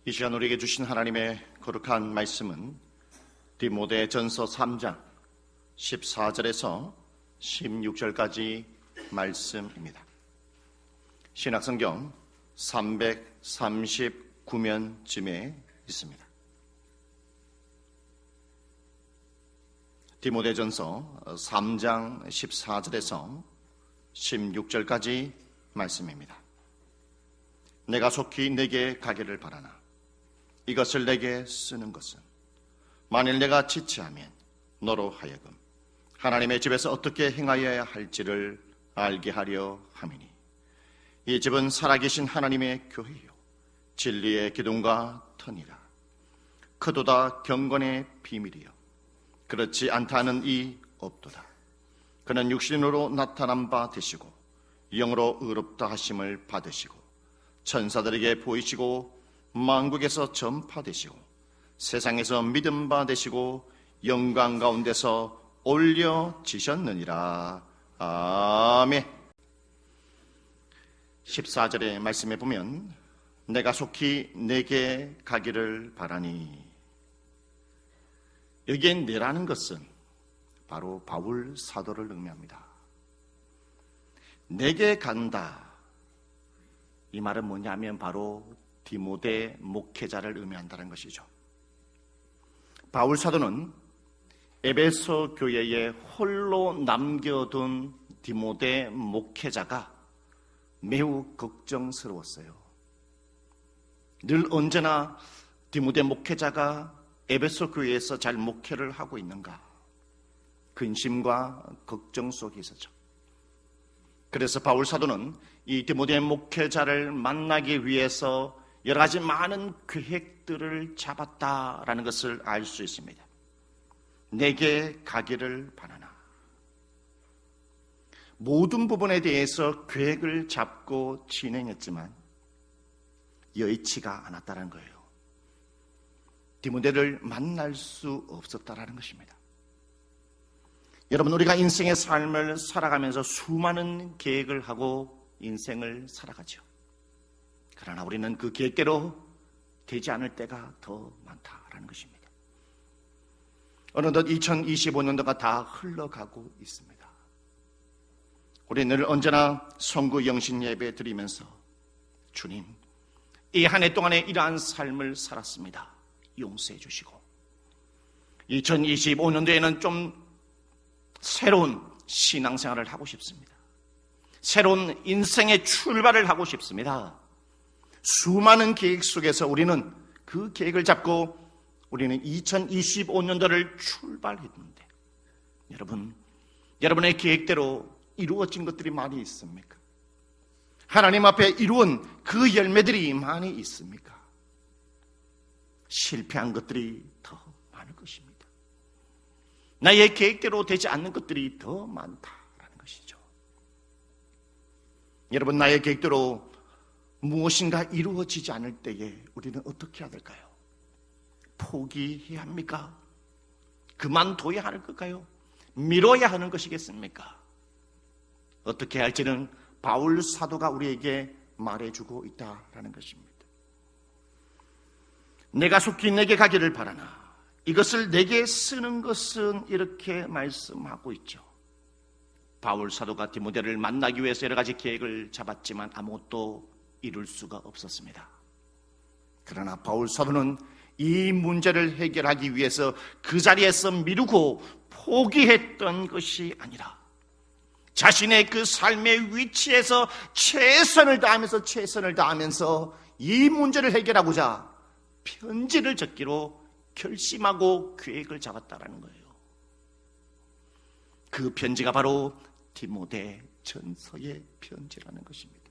이 시간 우리에게 주신 하나님의 거룩한 말씀은 디모데전서 3장 14절에서 16절까지 말씀입니다. 신약성경 339면쯤에 있습니다. 디모데전서 3장 14절에서 16절까지 말씀입니다. 내가 속히 내게 가기를 바라나 이것을 내게 쓰는 것은 만일 내가 지체하면 너로 하여금 하나님의 집에서 어떻게 행하여야 할지를 알게 하려 함이니 이 집은 살아계신 하나님의 교회요 진리의 기둥과 터니라. 크도다 경건의 비밀이요 그렇지 않다는 이 없도다. 그는 육신으로 나타난 바 되시고 영으로 의롭다 하심을 받으시고 천사들에게 보이시고 만국에서 전파되시고 세상에서 믿음 바 되시고 영광 가운데서 올려지셨느니라. 아멘. 14절의 말씀에 보면 내가 속히 내게 가기를 바라니, 여기에 내라는 것은 바로 바울 사도를 의미합니다. 내게 간다, 이 말은 뭐냐면 바로 디모데 목회자를 의미한다는 것이죠. 바울 사도는 에베소 교회에 홀로 남겨둔 디모데 목회자가 매우 걱정스러웠어요. 늘 언제나 디모데 목회자가 에베소 교회에서 잘 목회를 하고 있는가 근심과 걱정 속에 있었죠. 그래서 바울 사도는 이 디모데 목회자를 만나기 위해서 여러 가지 많은 계획들을 잡았다라는 것을 알 수 있습니다. 내게 가기를 바라나. 모든 부분에 대해서 계획을 잡고 진행했지만 여의치가 않았다는 거예요. 디모데를 만날 수 없었다라는 것입니다. 여러분, 우리가 인생의 삶을 살아가면서 수많은 계획을 하고 인생을 살아가죠. 그러나 우리는 그 계획대로 되지 않을 때가 더 많다라는 것입니다. 어느덧 2025년도가 다 흘러가고 있습니다. 우리는 늘 언제나 성구 영신 예배 드리면서 주님, 이 한 해 동안에 이러한 삶을 살았습니다. 용서해 주시고 2025년도에는 좀 새로운 신앙생활을 하고 싶습니다. 새로운 인생의 출발을 하고 싶습니다. 수많은 계획 속에서 우리는 그 계획을 잡고 우리는 2025년도를 출발했는데 여러분의 계획대로 이루어진 것들이 많이 있습니까? 하나님 앞에 이루은 그 열매들이 많이 있습니까? 실패한 것들이 더 많을 것입니다. 나의 계획대로 되지 않는 것들이 더 많다라는 것이죠. 여러분, 나의 계획대로 무엇인가 이루어지지 않을 때에 우리는 어떻게 해야 될까요? 포기해야 합니까? 그만둬야 하는 걸까요? 미뤄야 하는 것이겠습니까? 어떻게 할지는 바울 사도가 우리에게 말해주고 있다라는 것입니다. 내가 속히 내게 가기를 바라나 이것을 내게 쓰는 것은 이렇게 말씀하고 있죠. 바울 사도가 디모데를 만나기 위해서 여러 가지 계획을 잡았지만 아무것도 이룰 수가 없었습니다. 그러나 바울 사도는 이 문제를 해결하기 위해서 그 자리에서 미루고 포기했던 것이 아니라 자신의 그 삶의 위치에서 최선을 다하면서 이 문제를 해결하고자 편지를 적기로 결심하고 계획을 잡았다라는 거예요. 그 편지가 바로 디모데 전서의 편지라는 것입니다.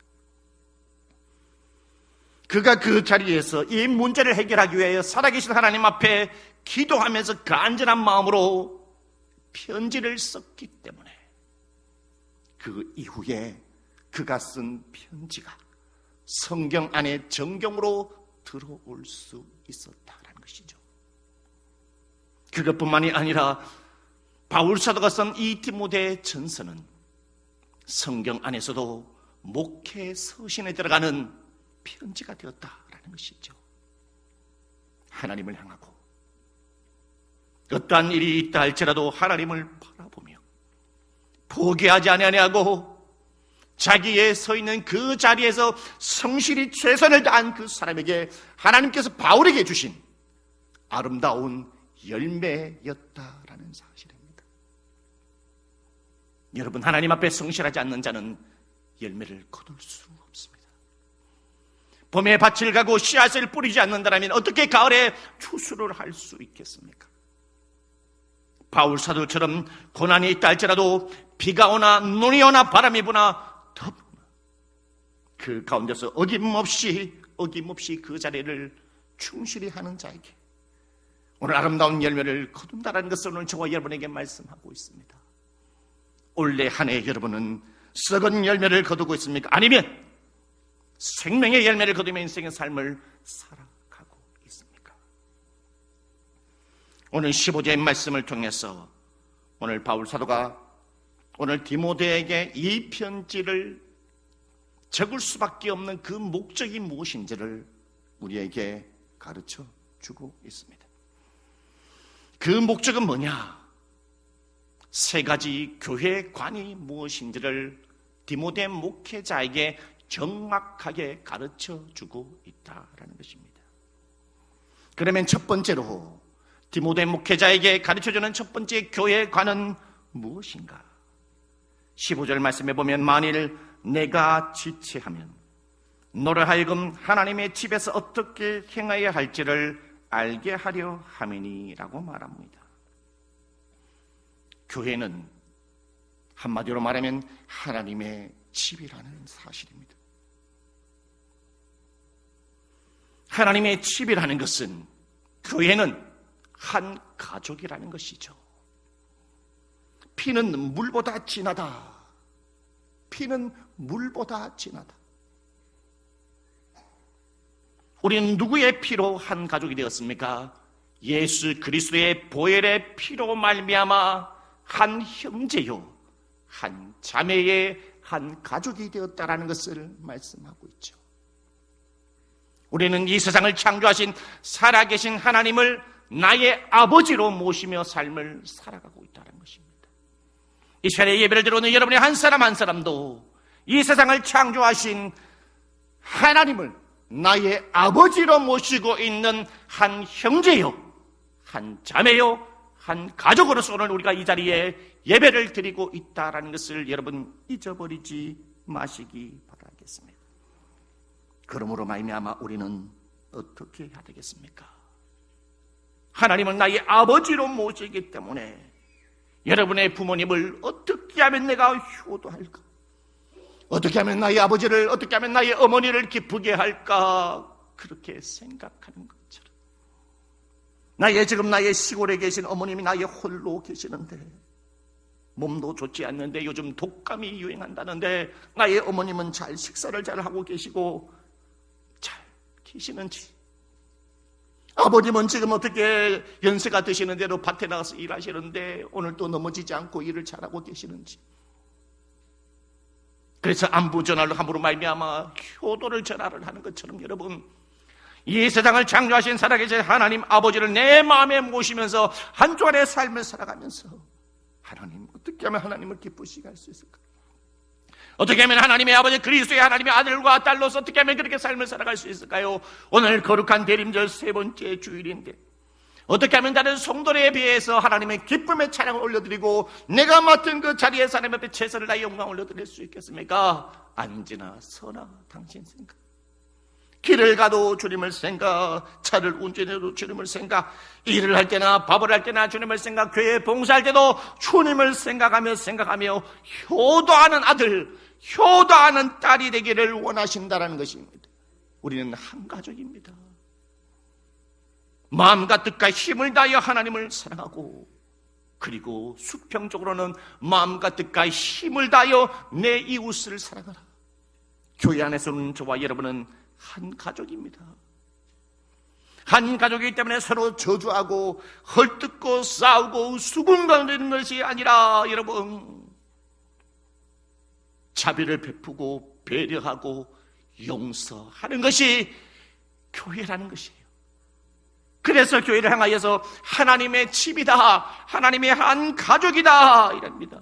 그가 그 자리에서 이 문제를 해결하기 위해 살아계신 하나님 앞에 기도하면서 간절한 마음으로 편지를 썼기 때문에 그 이후에 그가 쓴 편지가 성경 안에 정경으로 들어올 수 있었다라는 것이죠. 그것뿐만이 아니라 바울 사도가 쓴 이 디모데 전서는 성경 안에서도 목회 서신에 들어가는 편지가 되었다라는 것이죠. 하나님을 향하고 어떠한 일이 있다 할지라도 하나님을 바라보며 포기하지 아니하고 자기의 서 있는 그 자리에서 성실히 최선을 다한 그 사람에게 하나님께서 바울에게 주신 아름다운 열매였다라는 사실입니다. 여러분, 하나님 앞에 성실하지 않는 자는 열매를 거둘 수 없습니다. 봄에 밭을 가고 씨앗을 뿌리지 않는다면 어떻게 가을에 추수를 할 수 있겠습니까? 바울 사도처럼 고난이 있다 할지라도 비가 오나 눈이 오나 바람이 부나 덥나 그 가운데서 어김없이 그 자리를 충실히 하는 자에게 오늘 아름다운 열매를 거둔다는 것을 오늘 저와 여러분에게 말씀하고 있습니다. 올해 한 해 여러분은 썩은 열매를 거두고 있습니까? 아니면 생명의 열매를 거두며 인생의 삶을 살아가고 있습니까? 오늘 15절의 말씀을 통해서 오늘 바울 사도가 오늘 디모데에게 이 편지를 적을 수밖에 없는 그 목적이 무엇인지를 우리에게 가르쳐 주고 있습니다. 그 목적은 뭐냐? 세 가지 교회관이 무엇인지를 디모데 목회자에게 정확하게 가르쳐 주고 있다라는 것입니다. 그러면 첫 번째로 디모데 목회자에게 가르쳐 주는 첫 번째 교회관은 무엇인가? 15절 말씀에 보면 만일 내가 지체하면 너를 하여금 하나님의 집에서 어떻게 행하여야 할지를 알게 하려 함이니라고 말합니다. 교회는 한마디로 말하면 하나님의 집이라는 사실입니다. 하나님의 집이라는 것은 교회는 한 가족이라는 것이죠. 피는 물보다 진하다. 피는 물보다 진하다. 우리는 누구의 피로 한 가족이 되었습니까? 예수 그리스도의 보혈의 피로 말미암아 한 형제요, 한 자매의 한 가족이 되었다라는 것을 말씀하고 있죠. 우리는 이 세상을 창조하신 살아계신 하나님을 나의 아버지로 모시며 삶을 살아가고 있다는 것입니다. 이 시간에 예배를 드리는 여러분의 한 사람 한 사람도 이 세상을 창조하신 하나님을 나의 아버지로 모시고 있는 한 형제요, 한 자매요, 한 가족으로서 오늘 우리가 이 자리에 예배를 드리고 있다는 것을 여러분 잊어버리지 마시기 바라겠습니다. 그러므로 말미암아 우리는 어떻게 해야 되겠습니까? 하나님은 나의 아버지로 모시기 때문에 여러분의 부모님을 어떻게 하면 내가 효도할까? 어떻게 하면 나의 아버지를, 어떻게 하면 나의 어머니를 기쁘게 할까? 그렇게 생각하는 것처럼 지금 나의 시골에 계신 어머님이 나의 홀로 계시는데 몸도 좋지 않는데 요즘 독감이 유행한다는데 나의 어머님은 잘 식사를 잘 하고 계시고 잘 계시는지, 아버님은 지금 어떻게 연세가 드시는데도 밭에 나가서 일하시는데 오늘도 넘어지지 않고 일을 잘하고 계시는지, 그래서 안부 전화를 함으로 말미암아 효도를 전화를 하는 것처럼 여러분, 이 세상을 창조하신 살아계신 하나님 아버지를 내 마음에 모시면서 한 주간의 삶을 살아가면서 하나님, 어떻게 하면 하나님을 기쁘시게 할 수 있을까? 어떻게 하면 하나님의 아버지 그리스도의 하나님의 아들과 딸로서 어떻게 하면 그렇게 삶을 살아갈 수 있을까요? 오늘 거룩한 대림절 세 번째 주일인데 어떻게 하면 다른 성도들에 비해서 하나님의 기쁨의 찬양을 올려드리고 내가 맡은 그 자리에서 하나님 앞에 최선을 다해 영광을 올려드릴 수 있겠습니까? 앉으나 서나 당신 생각, 길을 가도 주님을 생각, 차를 운전해도 주님을 생각, 일을 할 때나 밥을 할 때나 주님을 생각, 교회 봉사할 때도 주님을 생각하며 효도하는 아들, 효도하는 딸이 되기를 원하신다는 것입니다. 우리는 한 가족입니다. 마음과 뜻과 힘을 다하여 하나님을 사랑하고, 그리고 수평적으로는 마음과 뜻과 힘을 다하여 내 이웃을 사랑하라. 교회 안에서는 저와 여러분은 한 가족입니다. 한 가족이기 때문에 서로 저주하고 헐뜯고 싸우고 수군거리는 것이 아니라 여러분, 자비를 베푸고 배려하고 용서하는 것이 교회라는 것이에요. 그래서 교회를 향하여서 하나님의 집이다, 하나님의 한 가족이다 이랍니다.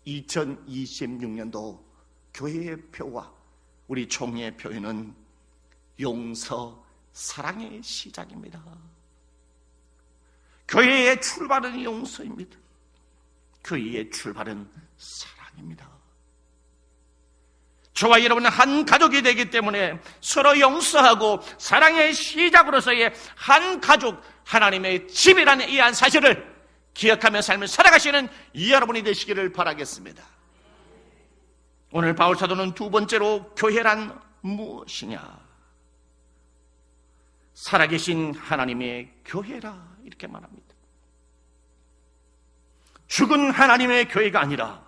2026년도 교회의 표와 우리 총회의 표에는 용서, 사랑의 시작입니다. 교회의 출발은 용서입니다. 교회의 출발은 사랑입니다. 저와 여러분은 한 가족이 되기 때문에 서로 용서하고 사랑의 시작으로서의 한 가족, 하나님의 집이라는 이 한 사실을 기억하며 삶을 살아가시는 여러분이 되시기를 바라겠습니다. 오늘 바울 사도는 두 번째로 교회란 무엇이냐? 살아계신 하나님의 교회라 이렇게 말합니다. 죽은 하나님의 교회가 아니라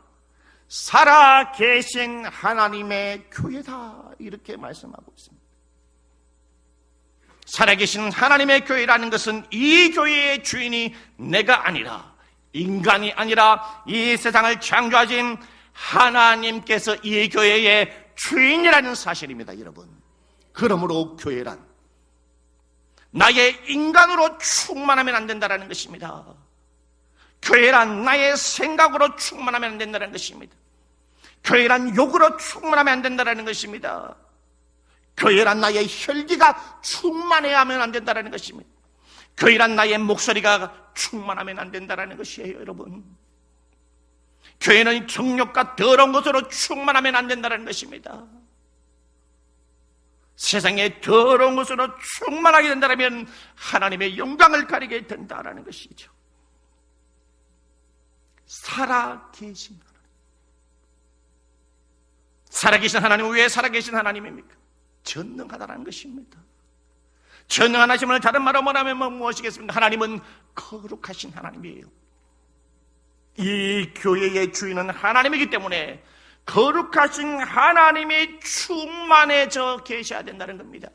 살아계신 하나님의 교회다 이렇게 말씀하고 있습니다. 살아계신 하나님의 교회라는 것은 이 교회의 주인이 내가 아니라, 인간이 아니라 이 세상을 창조하신 하나님께서 이 교회의 주인이라는 사실입니다, 여러분. 그러므로 교회란 나의 인간으로 충만하면 안 된다는 것입니다. 교회란 나의 생각으로 충만하면 안 된다는 것입니다. 교회란 욕으로 충만하면 안 된다는 것입니다. 교회란 나의 혈기가 충만해야만 안 된다는 것입니다. 교회란 나의 목소리가 충만하면 안 된다는 것이에요, 여러분. 교회는 정욕과 더러운 것으로 충만하면 안 된다는 것입니다. 세상에 더러운 것으로 충만하게 된다면 하나님의 영광을 가리게 된다는 것이죠. 살아계신 하나님. 살아계신 하나님은 왜 살아계신 하나님입니까? 전능하다는 것입니다. 전능한 하심을 다른 말로 말하면 무엇이겠습니까? 하나님은 거룩하신 하나님이에요. 이 교회의 주인은 하나님이기 때문에 거룩하신 하나님이 충만해져 계셔야 된다는 겁니다.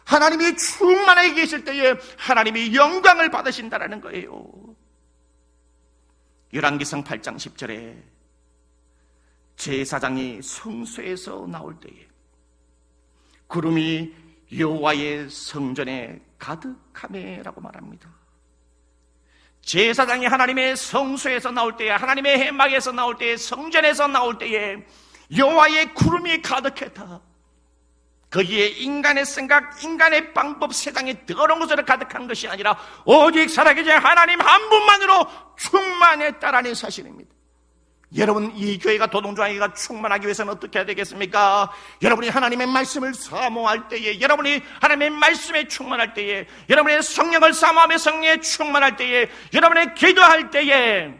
하나님이 충만하게 계실 때에 하나님이 영광을 받으신다는 거예요. 열왕기상 8장 10절에 제사장이 성소에서 나올 때에 구름이 여호와의 성전에 가득하매라고 말합니다. 제사장이 하나님의 성소에서 나올 때에, 하나님의 회막에서 나올 때에, 성전에서 나올 때에 여호와의 구름이 가득했다. 거기에 인간의 생각, 인간의 방법, 세상의 더러운 것으로 가득한 것이 아니라 오직 살아계신 하나님 한 분만으로 충만했다라는 사실입니다. 여러분, 이 교회가 도동조항이가 충만하기 위해서는 어떻게 해야 되겠습니까? 여러분이 하나님의 말씀을 사모할 때에, 여러분이 하나님의 말씀에 충만할 때에, 여러분의 성령을 사모하며 성령에 충만할 때에, 여러분의 기도할 때에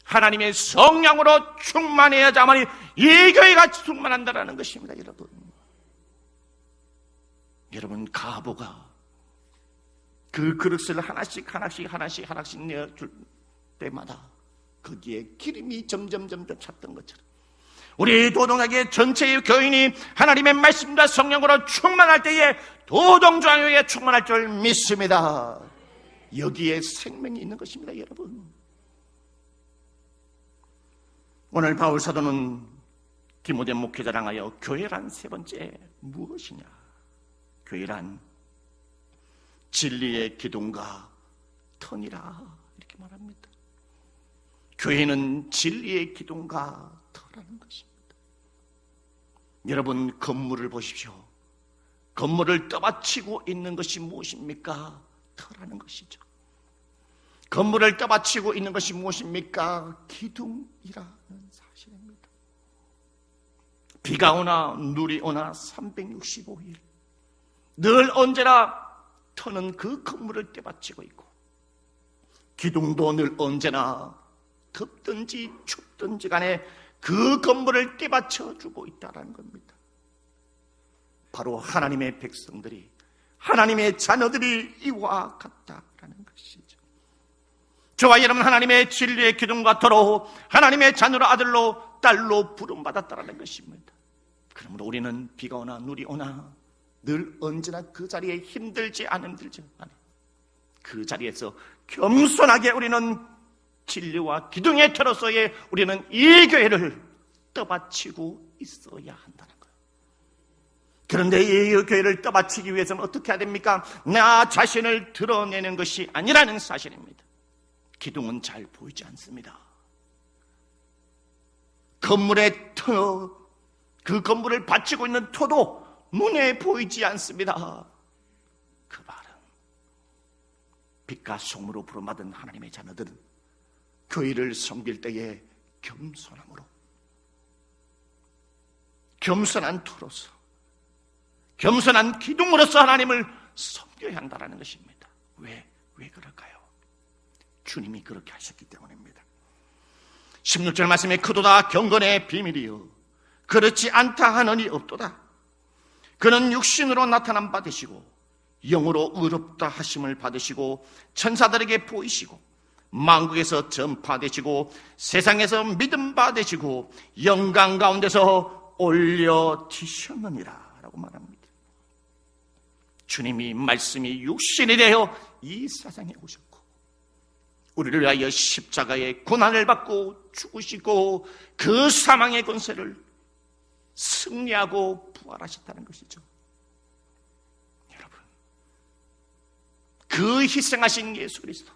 하나님의 성령으로 충만해야지만이 이 교회가 충만한다는 것입니다. 여러분 가보가 그 그릇을 하나씩 내어줄 때마다 거기에 기름이 점점 찼던 것처럼 우리 도동학의 전체의 교인이 하나님의 말씀과 성령으로 충만할 때에 도동조항에 충만할 줄 믿습니다. 여기에 생명이 있는 것입니다, 여러분. 오늘 바울 사도는 디모데 목회자를 향하여 교회란 세 번째 무엇이냐? 교회란 진리의 기둥과 터니라 이렇게 말합니다. 교회는 진리의 기둥과 터라는 것입니다. 여러분, 건물을 보십시오. 건물을 떠받치고 있는 것이 무엇입니까? 터라는 것이죠. 건물을 떠받치고 있는 것이 무엇입니까? 기둥이라는 사실입니다. 비가 오나 눈이 오나 365일 늘 언제나 터는 그 건물을 떼받치고 있고, 기둥도 늘 언제나 덥든지 춥든지 간에 그 건물을 떼받쳐주고 있다는 겁니다. 바로 하나님의 백성들이, 하나님의 자녀들이 이와 같다라는 것이죠. 저와 여러분, 하나님의 진리의 기둥과 터로 하나님의 자녀로, 아들로, 딸로 부름받았다라는 것입니다. 그러므로 우리는 비가 오나 눈이 오나 늘 언제나 그 자리에 힘들지 않아 그 자리에서 겸손하게 우리는 진리와 기둥의 터로서의 우리는 이 교회를 떠받치고 있어야 한다는 거예요. 그런데 이 교회를 떠받치기 위해서는 어떻게 해야 됩니까? 나 자신을 드러내는 것이 아니라는 사실입니다. 기둥은 잘 보이지 않습니다. 건물의 터, 그 건물을 받치고 있는 터도 눈에 보이지 않습니다. 그 말은 빛과 소금으로 부름받은 하나님의 자녀들은 교회를 섬길 때에 겸손함으로, 겸손한 터로서, 겸손한 기둥으로서 하나님을 섬겨야 한다는 것입니다. 왜 그럴까요? 주님이 그렇게 하셨기 때문입니다. 16절 말씀에 그도다 경건의 비밀이요 그렇지 않다 하느니 없도다. 그는 육신으로 나타난 바 되시고 영으로 의롭다 하심을 받으시고 천사들에게 보이시고 만국에서 전파되시고 세상에서 믿음 받으시고 영광 가운데서 올려지셨느니라 라고 말합니다. 주님이 말씀이 육신이 되어 이 세상에 오셨고 우리를 위하여 십자가의 고난을 받고 죽으시고 그 사망의 권세를 승리하고 부활하셨다는 것이죠. 여러분, 그 희생하신 예수 그리스도,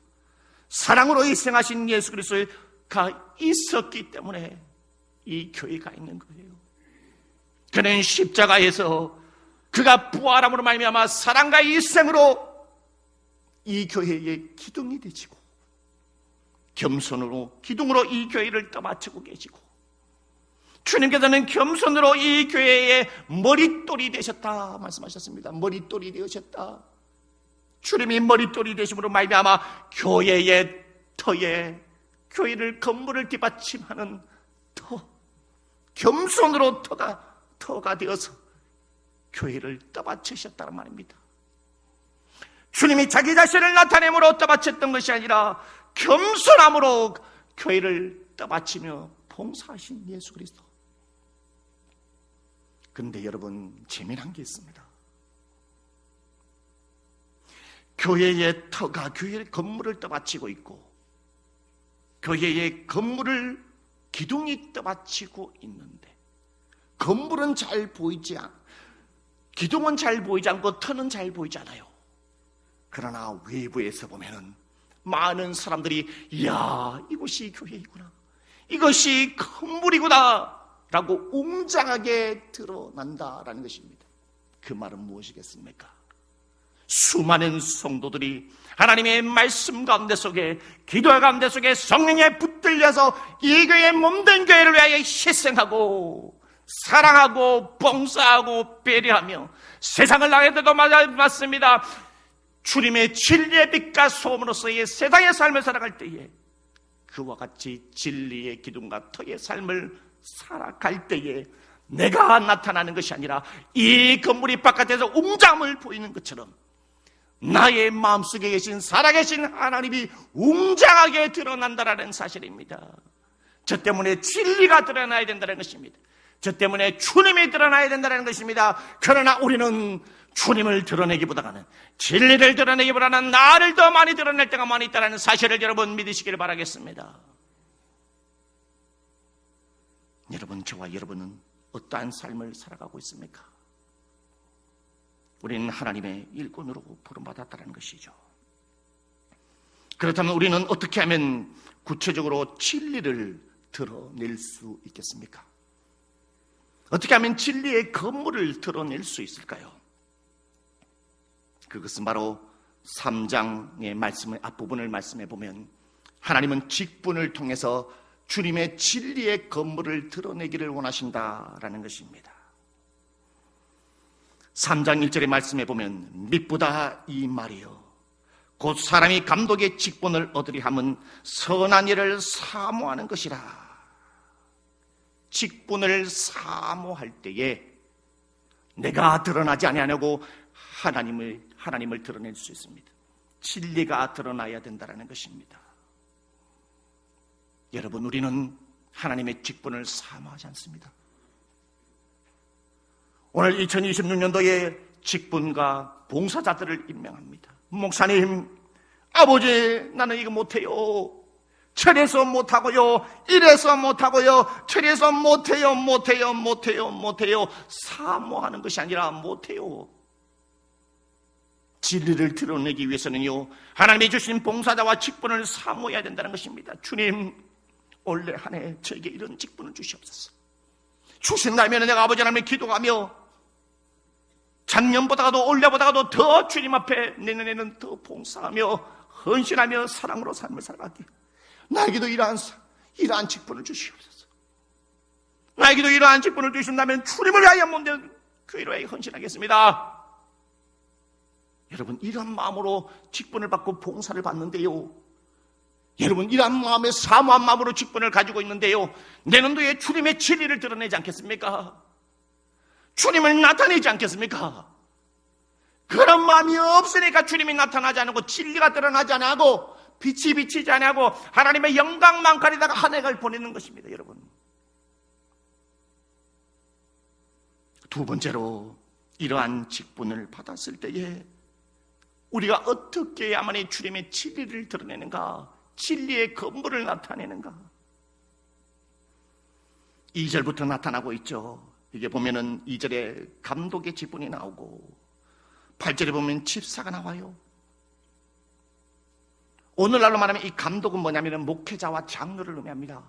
사랑으로 희생하신 예수 그리스도가 있었기 때문에 이 교회가 있는 거예요. 그는 십자가에서 그가 부활함으로 말미암아 사랑과 희생으로 이 교회의 기둥이 되시고 겸손으로 기둥으로 이 교회를 떠받치고 계시고 주님께서는 겸손으로 이 교회의 머릿돌이 되셨다 말씀하셨습니다. 머릿돌이 되셨다. 주님이 머릿돌이 되심으로 말미암아 교회의 터에 교회를 건물을 뒷받침하는 터, 겸손으로 터가 되어서 교회를 떠받치셨다는 말입니다. 주님이 자기 자신을 나타내므로 떠받쳤던 것이 아니라 겸손함으로 교회를 떠받치며 봉사하신 예수 그리스도. 그런데 여러분, 재미난 게 있습니다. 교회의 터가 교회의 건물을 떠받치고 있고 교회의 건물을 기둥이 떠받치고 있는데 건물은 잘 보이지 기둥은 잘 보이지 않고 터는 잘 보이지 않아요. 그러나 외부에서 보면은 많은 사람들이 이야, 이곳이 교회이구나, 이것이 건물이구나 라고 웅장하게 드러난다라는 것입니다. 그 말은 무엇이겠습니까? 수많은 성도들이 하나님의 말씀 가운데 속에, 기도 가운데 속에 성령에 붙들려서 이 교회의 몸된 교회를 위하여 희생하고 사랑하고 봉사하고 배려하며 세상을 나갈 때도 맞습니다. 주님의 진리의 빛과 소금으로서의 세상의 삶을 살아갈 때에 그와 같이 진리의 기둥과 터의 삶을 살아갈 때에 내가 나타나는 것이 아니라 이 건물이 바깥에서 웅장함을 보이는 것처럼 나의 마음속에 계신 살아계신 하나님이 웅장하게 드러난다는 사실입니다. 저 때문에 진리가 드러나야 된다는 것입니다. 저 때문에 주님이 드러나야 된다는 것입니다. 그러나 우리는 주님을 드러내기보다는, 진리를 드러내기보다는 나를 더 많이 드러낼 때가 많이 있다는 사실을 여러분 믿으시기를 바라겠습니다. 여러분, 저와 여러분은 어떠한 삶을 살아가고 있습니까? 우리는 하나님의 일꾼으로 부름받았다는 것이죠. 그렇다면 우리는 어떻게 하면 구체적으로 진리를 드러낼 수 있겠습니까? 어떻게 하면 진리의 건물을 드러낼 수 있을까요? 그것은 바로 3장의 말씀의 앞부분을 말씀해 보면 하나님은 직분을 통해서 주님의 진리의 건물을 드러내기를 원하신다라는 것입니다. 3장 1절의 말씀해 보면 미쁘다 이 말이요 곧 사람이 감독의 직분을 얻으려 함은 선한 일을 사모하는 것이라. 직분을 사모할 때에 내가 드러나지 아니하고 하나님을 드러낼 수 있습니다. 진리가 드러나야 된다는 것입니다. 여러분, 우리는 하나님의 직분을 사모하지 않습니다. 오늘 2026년도에 직분과 봉사자들을 임명합니다. 목사님, 아버지, 나는 이거 못해요. 저래서 못하고요, 이래서 못하고요, 저래서 못해요, 못해요, 못해요, 못해요. 사모하는 것이 아니라 못해요. 진리를 드러내기 위해서는요, 하나님이 주신 봉사자와 직분을 사모해야 된다는 것입니다. 주님, 올해 한 해 저에게 이런 직분을 주시옵소서. 주신다면 내가 아버지 하나님께 기도하며 작년보다도 올해보다도 더 주님 앞에 내년에는 더 봉사하며 헌신하며 사랑으로 삶을 살아가게. 나에게도 이러한 직분을 주시옵소서. 나에게도 이러한 직분을 주신다면 주님을 위하여 모든 교회를 위하여 헌신하겠습니다. 여러분, 이런 마음으로 직분을 받고 봉사를 받는데요, 여러분, 이런 마음에 사모한 마음으로 직분을 가지고 있는데요, 내년도에 주님의 진리를 드러내지 않겠습니까? 주님을 나타내지 않겠습니까? 그런 마음이 없으니까 주님이 나타나지 않고 진리가 드러나지 않고 빛이 비치지 않고 하나님의 영광만 가리다가 한 해를 보내는 것입니다. 여러분, 두 번째로 이러한 직분을 받았을 때에 우리가 어떻게 해야만이 주님의 진리를 드러내는가, 진리의 건물을 나타내는가. 2절부터 나타나고 있죠. 이게 보면은 2절에 감독의 직분이 나오고 8절에 보면 집사가 나와요. 오늘날로 말하면 이 감독은 뭐냐면 목회자와 장로를 의미합니다.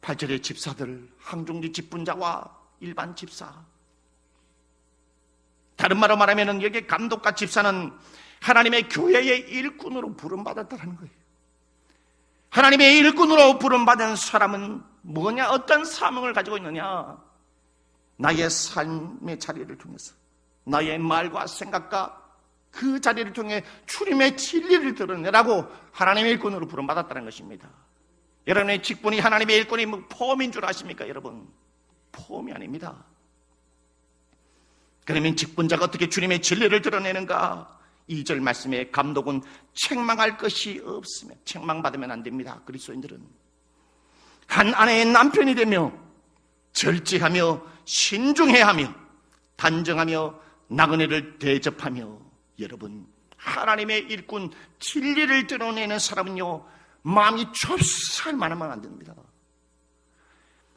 8절에 집사들, 항중지 직분자와 일반 집사. 다른 말로 말하면 여기 감독과 집사는 하나님의 교회의 일꾼으로 부름받았다는 거예요. 하나님의 일꾼으로 부름받은 사람은 뭐냐? 어떤 사명을 가지고 있느냐? 나의 삶의 자리를 통해서, 나의 말과 생각과 그 자리를 통해 주님의 진리를 드러내라고 하나님의 일꾼으로 부름받았다는 것입니다. 여러분의 직분이 하나님의 일꾼이 뭐 폼인 줄 아십니까? 여러분, 폼이 아닙니다. 그러면 직분자가 어떻게 주님의 진리를 드러내는가? 2절 말씀에 감독은 책망할 것이 없으면, 책망받으면 안 됩니다. 그리스도인들은 한 아내의 남편이 되며 절제하며 신중해야 하며 단정하며 나그네를 대접하며, 여러분, 하나님의 일꾼 진리를 드러내는 사람은요, 마음이 좁쌀 만하면 안 됩니다.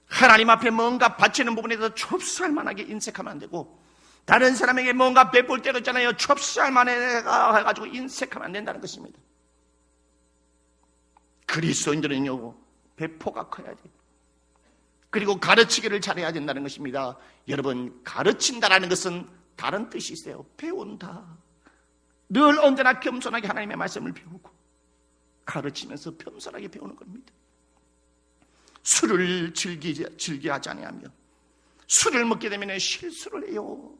하나님 앞에 뭔가 바치는 부분에 대해서 좁쌀 만하게 인색하면 안 되고, 다른 사람에게 뭔가 베풀 때도 있잖아요. 좁쌀 만해가 해가지고 인색하면 안 된다는 것입니다. 그리스도인들은요, 배포가 커야 돼요. 그리고 가르치기를 잘해야 된다는 것입니다. 여러분, 가르친다라는 것은 다른 뜻이 있어요. 배운다. 늘 언제나 겸손하게 하나님의 말씀을 배우고 가르치면서 겸손하게 배우는 겁니다. 술을 즐기하지 아니하며 술을 먹게 되면 실수를 해요.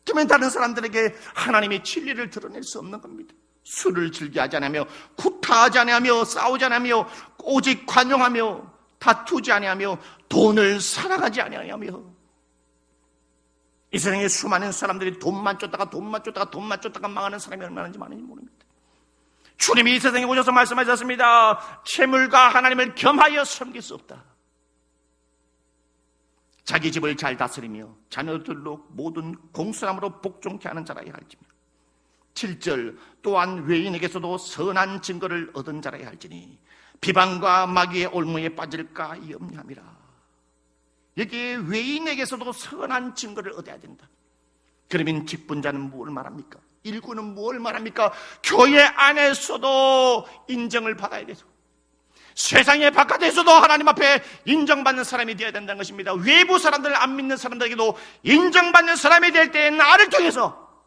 그러면 다른 사람들에게 하나님의 진리를 드러낼 수 없는 겁니다. 술을 즐기하지 않으며 구타하지 않으며 싸우지 않으며 오직 관용하며 다투지 않으며 돈을 사랑하지 않으며, 이 세상에 수많은 사람들이 돈만 쫓다가 망하는 사람이 얼마나 많은지 모릅니다. 주님이 이 세상에 오셔서 말씀하셨습니다. 재물과 하나님을 겸하여 섬길 수 없다. 자기 집을 잘 다스리며 자녀들로 모든 공손함으로 복종케 하는 자라야 할지며, 7절 또한 외인에게서도 선한 증거를 얻은 자라야 할지니 비방과 마귀의 올무에 빠질까 염려함이라. 여기에 외인에게서도 선한 증거를 얻어야 된다. 그러면 직분자는 무엇을 말합니까? 일꾼은 무엇을 말합니까? 교회 안에서도 인정을 받아야 되죠. 세상의 바깥에서도 하나님 앞에 인정받는 사람이 되어야 된다는 것입니다. 외부 사람들, 안 믿는 사람들에게도 인정받는 사람이 될 때 나를 통해서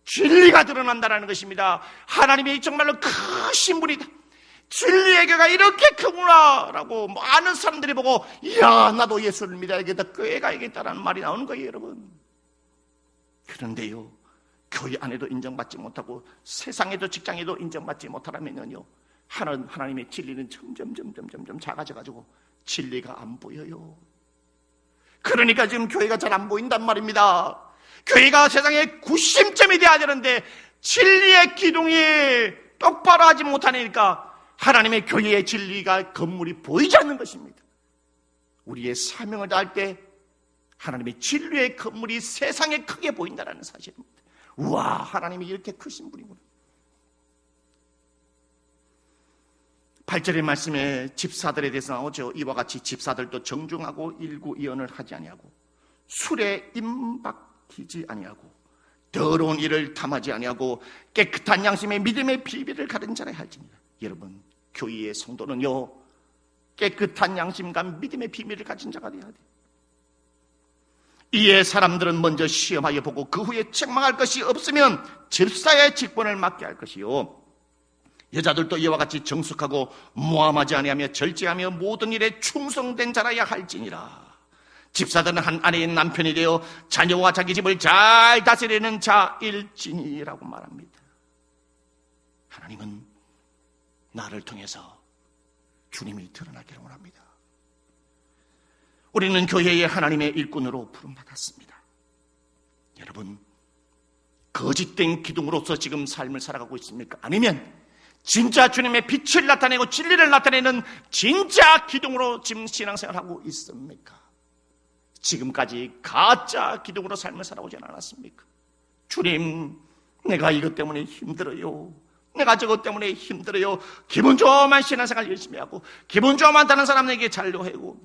진리가 드러난다는 것입니다. 하나님이 정말로 크신 분이다, 진리의 교회가 이렇게 크구나 라고 많은 사람들이 보고, 이야, 나도 예수를 믿어야겠다, 교회 가야겠다라는 말이 나오는 거예요, 여러분. 그런데요, 교회 안에도 인정받지 못하고 세상에도 직장에도 인정받지 못하라면요, 하나님의 진리는 점점 작아져가지고 진리가 안 보여요. 그러니까 지금 교회가 잘 안 보인단 말입니다. 교회가 세상의 구심점이 돼야 되는데 진리의 기둥이 똑바로 하지 못하니까 하나님의 교회의 진리가 건물이 보이지 않는 것입니다. 우리의 사명을 다할 때 하나님의 진리의 건물이 세상에 크게 보인다는 사실입니다. 우와, 하나님이 이렇게 크신 분이구나. 8절의 말씀에 집사들에 대해서 나오죠. 이와 같이 집사들도 정중하고 일구이언을 하지 아니하고 술에 임박히지 아니하고 더러운 일을 탐하지 아니하고 깨끗한 양심의 믿음의 비밀을 가른 자라 할지니라. 여러분, 교회의 성도는요, 깨끗한 양심과 믿음의 비밀을 가진 자가 되어야 돼요. 이에 사람들은 먼저 시험하여 보고 그 후에 책망할 것이 없으면 집사의 직분을 맡게 할 것이요, 여자들도 이와 같이 정숙하고 모함하지 아니하며 절제하며 모든 일에 충성된 자라야 할지니라. 집사들은 한 아내의 남편이 되어 자녀와 자기 집을 잘 다스리는 자일지니라고 말합니다. 하나님은 나를 통해서 주님이 드러나기를 원합니다. 우리는 교회의 하나님의 일꾼으로 부름받았습니다. 여러분, 거짓된 기둥으로서 지금 삶을 살아가고 있습니까? 아니면 진짜 주님의 빛을 나타내고 진리를 나타내는 진짜 기둥으로 지금 신앙생활하고 있습니까? 지금까지 가짜 기둥으로 삶을 살아오지 않았습니까? 주님, 내가 이것 때문에 힘들어요. 내가 저것 때문에 힘들어요. 기분 좋으면 신앙생활 열심히 하고, 기분 좋으면 다른 사람에게 잘려하고,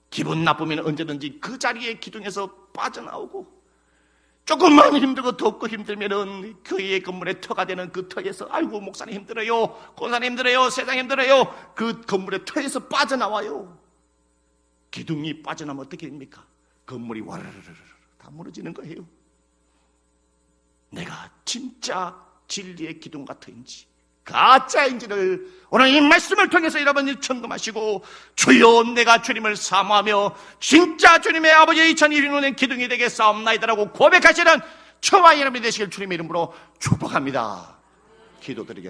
기분 나쁘면 언제든지 그 자리에 기둥에서 빠져나오고, 조금만 힘들고 덥고 힘들면은 교회의 건물에 터가 되는 그 터에서, 아이고 목사님 힘들어요, 권사님 힘들어요, 세상 힘들어요, 그 건물의 터에서 빠져나와요. 기둥이 빠져나면 어떻게 됩니까? 건물이 와르르르 다 무너지는 거예요. 내가 진짜 진리의 기둥 같은지 가짜인지를 오늘 이 말씀을 통해서 여러분이 점검하시고, 주여 내가 주님을 사모하며 진짜 주님의 아버지의 천이 이루는 기둥이 되게 싸움나이다라고 고백하시는 저와 여러분이 되시길 주님의 이름으로 축복합니다. 기도드리겠습니다.